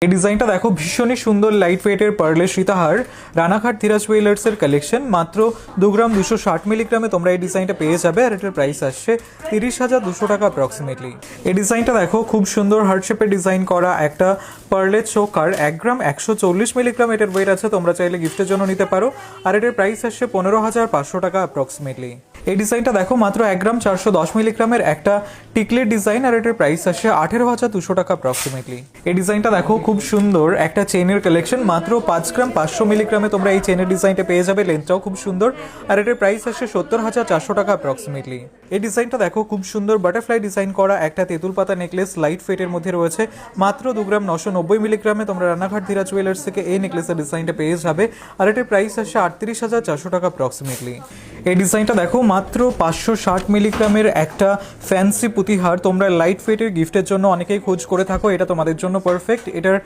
এই ডিজাইনটা দেখো, ভীষণই সুন্দর লাইট ওয়েটের পার্লের সীতাহার, রানাঘাট ধীরাজ জুয়েলার্সের কালেকশন। মাত্র 2 গ্রাম 260 মিলিগ্রামে তোমরা এই ডিজাইনটা পেয়ে যাবে, আর এটার প্রাইস আসছে 30,200 টাকা অ্যাপ্রক্সিমেটলি। এই ডিজাইনটা দেখো, খুব সুন্দর হার্ট শেপে ডিজাইন করা একটা পার্লের চোকার, 1 গ্রাম 140 মিলিগ্রাম এটার ওয়েট আছে। তোমরা চাইলে গিফটের জন্য নিতে পারো, আর এটার প্রাইস আসছে 15,500 টাকা অ্যাপ্রক্সিমেটলি। এই ডিজাইনটা দেখো, মাত্র 1 গ্রাম 410 মিলিগ্রামের একটা টিকলের ডিজাইন, আর এটার প্রাইস আসছে 18,200 টাকা অ্যাপ্রক্সিমেটলি। এই ডিজাইনটা দেখো, খুব সুন্দর একটা চেনের কালেকশন, মাত্র 5 গ্রাম 500 মিলিগ্রামে তোমরা এই চেনের ডিজাইনটা পেয়ে যাবে। লেন্থটাও খুব সুন্দর, আর এটার প্রাইস আসছে 70,400 টাকা অ্যাপ্রক্সিমেটলি। এই ডিজাইনটা দেখো, খুব সুন্দর বাটারফ্লাই ডিজাইন করা একটা তেঁতুল পাতা নেকলেস, লাইট ওয়েটের মধ্যে রয়েছে। মাত্র 2 গ্রাম 990 মিলিগ্রামে তোমরা রানাঘাট ধীরাজ জুয়েলার্স থেকে এই নেকলেসের ডিজাইনটা পেয়ে যাবে, আর এটার প্রাইস আসছে 38,400 টাকা অ্যাপ্রক্সিমেটলি। এই ডিজাইনটা দেখো, মাত্র 560 মিলিগ্রামের একটা ফ্যান্সি পুঁতিহার, তোমরা লাইট ওয়েটের গিফটের জন্য অনেকেই খোঁজ করে থাকো, এটা তোমাদের জন্য পারফেক্ট। এটার